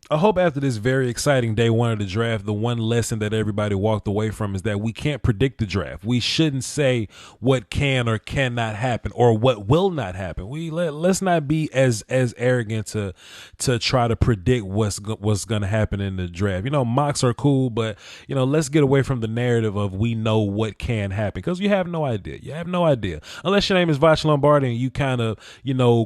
I hope after this very exciting day one of the draft, the one lesson that everybody walked away from is that we can't predict the draft. We shouldn't say what can or cannot happen or what will not happen. Let's not be as arrogant to try to predict what's going to happen in the draft. Mocks are cool, but let's get away from the narrative of we know what can happen, because you have no idea. You have no idea unless your name is Vach Lombardi and you kind of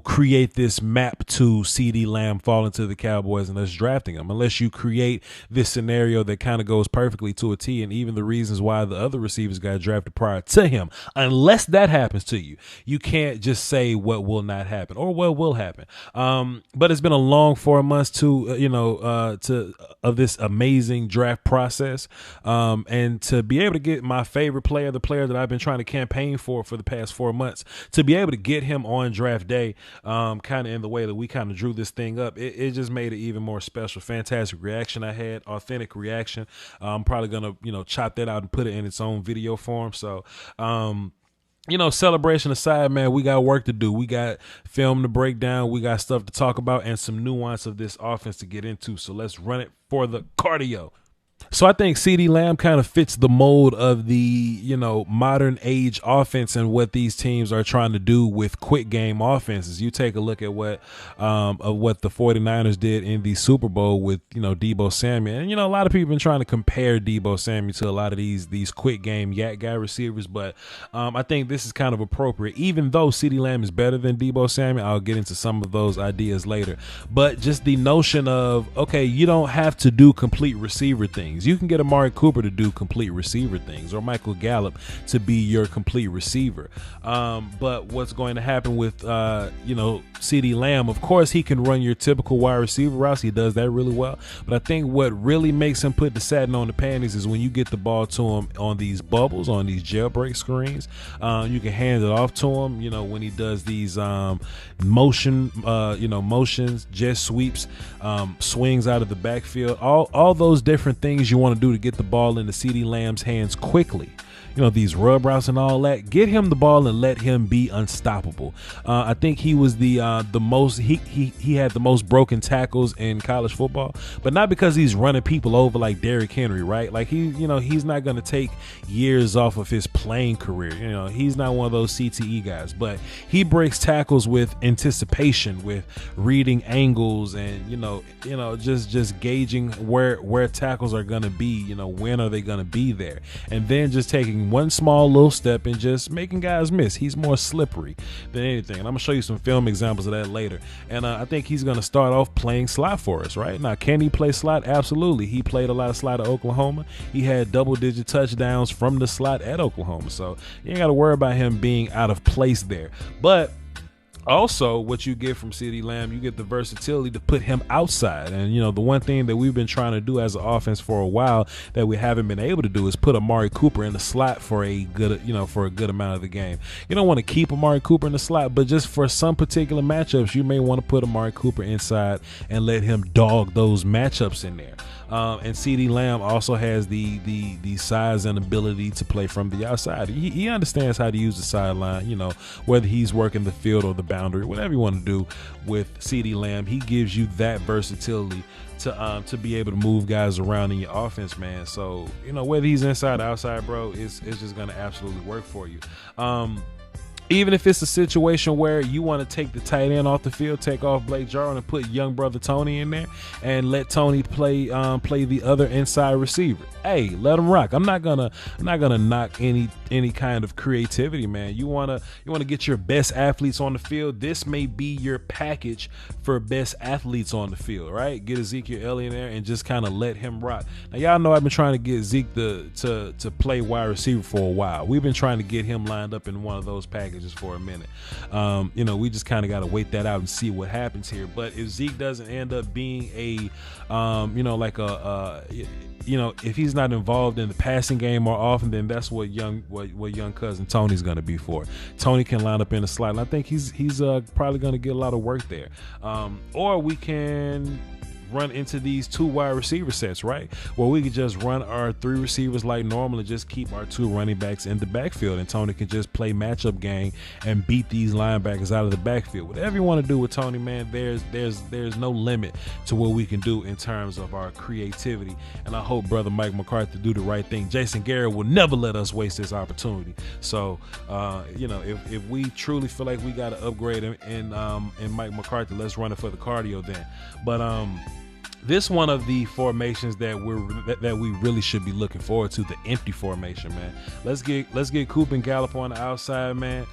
create this map to CeeDee Lamb falling to the Cowboys and us drafting him. Unless you create this scenario that kind of goes perfectly to a T, and even the reasons why the other receivers got drafted prior to him. Unless that happens to you, you can't just say what will not happen or what will happen. But it's been a long 4 months of this amazing draft process, and to be able to get my favorite player, the player that I've been trying to campaign for the past 4 months, to be able to get him on draft day, kind of in the way that we kind of drew this thing up, it just made it even more special. Fantastic reaction I had, authentic reaction. I'm probably gonna chop that out and put it in its own video form. So celebration aside, man, we got work to do. We got film to break down. We got stuff to talk about and some nuance of this offense to get into. So let's run it for the cardio. So I think CeeDee Lamb kind of fits the mold of the, modern age offense and what these teams are trying to do with quick game offenses. You take a look at what the 49ers did in the Super Bowl with, Deebo Samuel. And, a lot of people have been trying to compare Deebo Samuel to a lot of these quick game yak guy receivers. But I think this is kind of appropriate. Even though CeeDee Lamb is better than Deebo Samuel, I'll get into some of those ideas later. But just the notion of, okay, you don't have to do complete receiver things. You can get Amari Cooper to do complete receiver things, or Michael Gallup to be your complete receiver. But what's going to happen with CeeDee Lamb? Of course, he can run your typical wide receiver routes. He does that really well. But I think what really makes him put the satin on the panties is when you get the ball to him on these bubbles, on these jailbreak screens. You can hand it off to him. When he does these motions, jet sweeps, swings out of the backfield, all those different things you want to do to get the ball into CeeDee Lamb's hands quickly. These rub routes and all that. Get him the ball and let him be unstoppable. I think he was the most he had the most broken tackles in college football, but not because he's running people over like Derrick Henry, right? Like he's not going to take years off of his playing career. He's not one of those CTE guys, but he breaks tackles with anticipation, with reading angles, and just gauging where tackles are going to be. When are they going to be there, and then just taking one small little step and just making guys miss. He's more slippery than anything, and I'm gonna show you some film examples of that later. And I think he's gonna start off playing slot for us. Right now, can he play slot? Absolutely. He played a lot of slot at Oklahoma. He had double-digit touchdowns from the slot at Oklahoma, so you ain't got to worry about him being out of place there. But also, what you get from CeeDee Lamb, you get the versatility to put him outside. And, the one thing that we've been trying to do as an offense for a while that we haven't been able to do is put Amari Cooper in the slot for a good amount of the game. You don't want to keep Amari Cooper in the slot, but just for some particular matchups, you may want to put Amari Cooper inside and let him dog those matchups in there. And CeeDee Lamb also has the size and ability to play from the outside. He understands how to use the sideline, whether he's working the field or the boundary, whatever you want to do with CeeDee Lamb. He gives you that versatility to be able to move guys around in your offense, man. So, whether he's inside or outside, bro, it's just going to absolutely work for you. Even if it's a situation where you want to take the tight end off the field, take off Blake Jarwin and put young brother Tony in there and let Tony play the other inside receiver. Hey, let him rock. I'm not gonna knock any kind of creativity, man. You wanna get your best athletes on the field. This may be your package for best athletes on the field, right? Get Ezekiel Elliott in there and just kind of let him rock. Now, y'all know I've been trying to get Zeke to play wide receiver for a while. We've been trying to get him lined up in one of those packages for a minute. We just kind of got to wait that out and see what happens here. But if Zeke doesn't end up being if he's not involved in the passing game more often, then that's what young cousin Tony's going to be for. Tony can line up in the slot, and I think he's probably going to get a lot of work there. Or we can run into these 2 wide receiver sets, right? Where we could just run our 3 receivers like normal and just keep our 2 running backs in the backfield, and Tony can just play matchup game and beat these linebackers out of the backfield. Whatever you want to do with Tony, man, there's no limit to what we can do in terms of our creativity. And I hope brother Mike McCarthy do the right thing. Jason Garrett will never let us waste this opportunity. So if we truly feel like we got to upgrade in Mike McCarthy, let's run it for the cardio then. But this one of the formations that we really should be looking forward to, the empty formation, man. Let's get Coop and Gallup on the outside, man.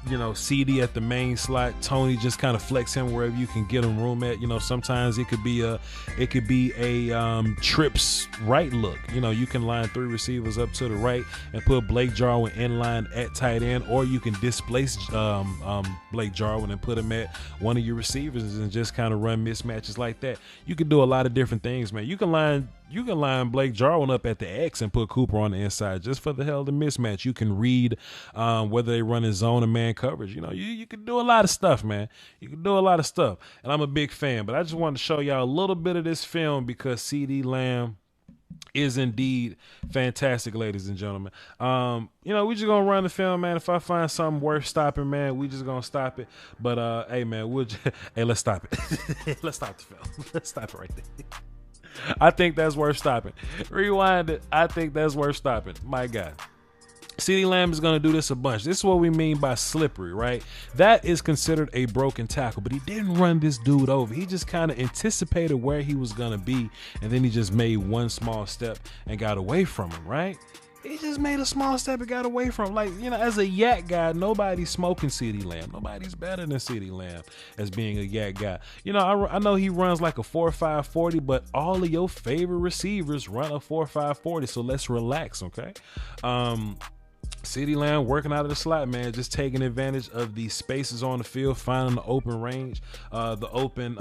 CeeDee at the main slot. Tony just kind of flex him wherever you can get him room at. Sometimes it could be a trips right look. You can line 3 receivers up to the right and put Blake Jarwin in line at tight end, or you can displace Blake Jarwin and put him at one of your receivers and just kind of run mismatches like that. You can do a lot of different things, man. You can line Blake Jarwin up at the X and put Cooper on the inside just for the hell of the mismatch. You can read whether they run in zone or man coverage. You can do a lot of stuff, man. You can do a lot of stuff. And I'm a big fan, but I just wanted to show y'all a little bit of this film because CeeDee Lamb is indeed fantastic, ladies and gentlemen. We just gonna run the film, man. If I find something worth stopping, man, we just gonna stop it. But hey, man, let's stop it. Let's stop the film. Let's stop it right there. I think that's worth stopping. Rewind it. I think that's worth stopping. My God. CeeDee Lamb is going to do this a bunch. This is what we mean by slippery, right? That is considered a broken tackle, but he didn't run this dude over. He just kind of anticipated where he was going to be, and then he just made one small step and got away from him, right? He just made a small step and got away from him. Like, as a yak guy, nobody's smoking CeeDee Lamb. Nobody's better than CeeDee Lamb as being a yak guy. I know he runs like a 4.5 40, but all of your favorite receivers run a 4.5 40, so let's relax, okay? CeeDee Lamb working out of the slot, man, just taking advantage of the spaces on the field, finding the open range, the open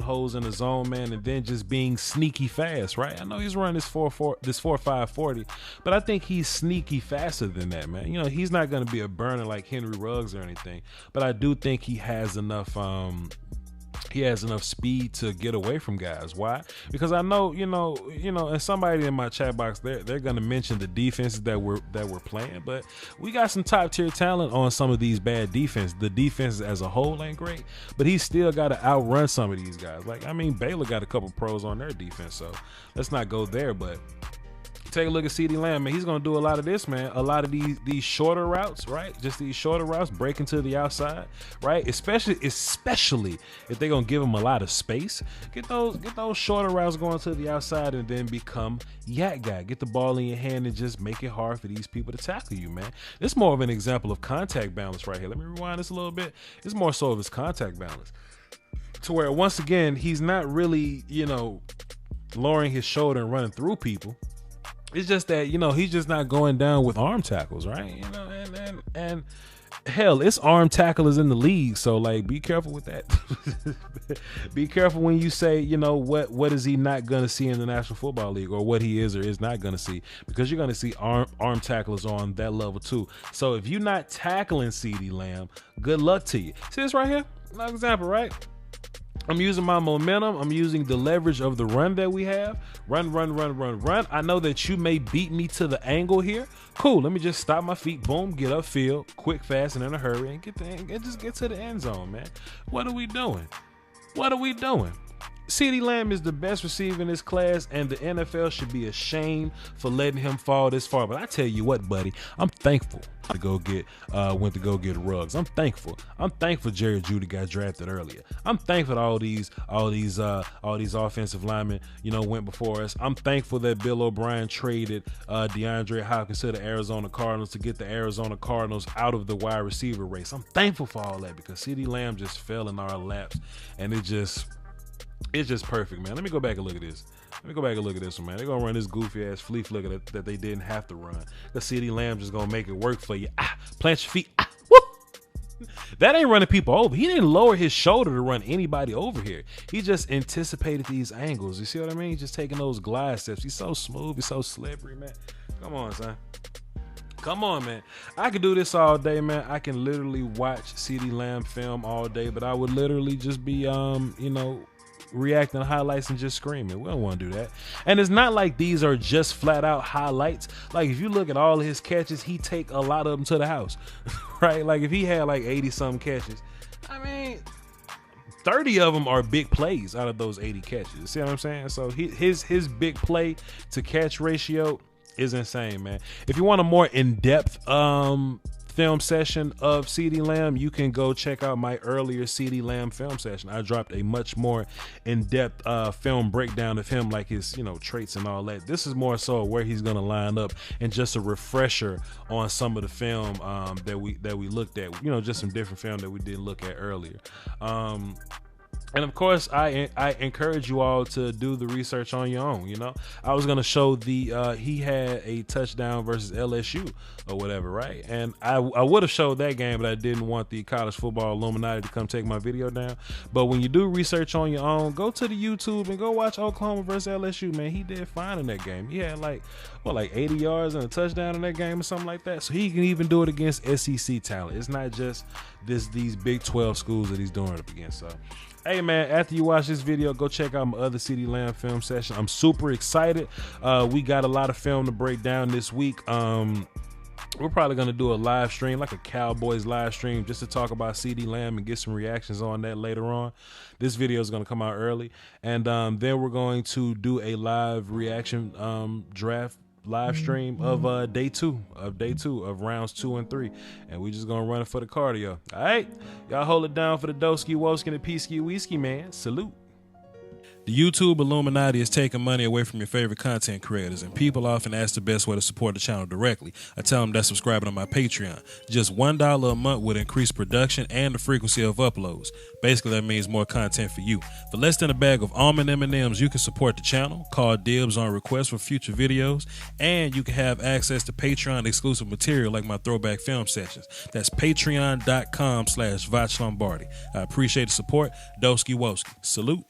holes in the zone, man, and then just being sneaky fast, right? I know he's running this 4.5 40, but I think he's sneaky faster than that, man. He's not going to be a burner like Henry Ruggs or anything, but I do think he has enough speed to get away from guys. Why? Because I know, and somebody in my chat box, they're going to mention the defenses that we're playing, but we got some top tier talent on some of these bad defenses. The defenses as a whole ain't great, but he still got to outrun some of these guys. Like, Baylor got a couple pros on their defense, so let's not go there, but take a look at CeeDee Lamb, man. He's going to do a lot of this, man. A lot of these shorter routes, right? Just these shorter routes, breaking to the outside, right? Especially if they're going to give him a lot of space. Get those shorter routes going to the outside and then become yak guy. Get the ball in your hand and just make it hard for these people to tackle you, man. This is more of an example of contact balance right here. Let me rewind this a little bit. It's more so of his contact balance. To where, once again, he's not really, lowering his shoulder and running through people. It's just that, he's just not going down with arm tackles, right? And hell, it's arm tacklers in the league. So, like, be careful with that. Be careful when you say, what is he not going to see in the National Football League, or what he is or is not going to see, because you're going to see arm tacklers on that level too. So if you're not tackling CeeDee Lamb, good luck to you. See this right here? Another example, right? I'm using my momentum. I'm using the leverage of the run that we have. Run. I know that you may beat me to the angle here. Cool. Let me just stop my feet. Boom. Get upfield. Quick, fast, and in a hurry. And just get to the end zone, man. What are we doing? CeeDee Lamb is the best receiver in this class, and the NFL should be ashamed for letting him fall this far. But I tell you what, buddy, I'm thankful went to go get Ruggs. I'm thankful Jerry Jeudy got drafted earlier. I'm thankful that all these offensive linemen, went before us. I'm thankful that Bill O'Brien traded DeAndre Hopkins to the Arizona Cardinals to get the Arizona Cardinals out of the wide receiver race. I'm thankful for all that because CeeDee Lamb just fell in our laps, and it's just perfect, man. Let me go back and look at this. One, man. They're going to run this goofy-ass flea flicker that they didn't have to run. The CeeDee Lamb just going to make it work for you. Plant your feet. Woo! That ain't running people over. He didn't lower his shoulder to run anybody over here. He just anticipated these angles. You see what I mean? He's just taking those glide steps. He's so smooth. He's so slippery, man. Come on, son. Come on, man. I could do this all day, man. I can literally watch CeeDee Lamb film all day, but I would literally just be, reacting to highlights and just screaming. We don't want to do that. And it's not like these are just flat out highlights. Like if you look at all of his catches, he take a lot of them to the house, right? Like if he had like 80 some catches, I mean, 30 of them are big plays out of those 80 catches. See what I'm saying? So his big play to catch ratio is insane, man. If you want a more in-depth film session of CeeDee Lamb, you can go check out my earlier CeeDee Lamb film session. I dropped a much more in-depth film breakdown of him, like his traits and all that. This is more so where he's gonna line up and just a refresher on some of the film that we looked at. Just some different film that we didn't look at earlier. And of course, I encourage you all to do the research on your own. I was gonna show he had a touchdown versus LSU or whatever, right? And I would have showed that game, but I didn't want the college football Illuminati to come take my video down. But when you do research on your own, go to the YouTube and go watch Oklahoma versus LSU. Man, he did fine in that game. He had like 80 yards and a touchdown in that game or something like that. So he can even do it against SEC talent. It's not just these Big 12 schools that he's doing it up against. So, hey man, after you watch this video, go check out my other CeeDee Lamb film session. I'm super excited. We got a lot of film to break down this week. We're probably going to do a live stream, like a Cowboys live stream, just to talk about CeeDee Lamb and get some reactions on that later on. This video is going to come out early. And then we're going to do a live reaction draft live stream of day two of rounds 2 and 3, and we just gonna run it for the cardio. All right, y'all hold it down for the Doski Woski and the Peasky Whiskey, man. Salute. The YouTube Illuminati is taking money away from your favorite content creators, and people often ask the best way to support the channel directly. I tell them that's subscribing to my Patreon. Just $1 a month would increase production and the frequency of uploads. Basically, that means more content for you. For less than a bag of almond M&Ms, you can support the channel, call dibs on requests for future videos, and you can have access to Patreon exclusive material like my throwback film sessions. That's patreon.com/VachLombardi. I appreciate the support. Doski Woski. Salute.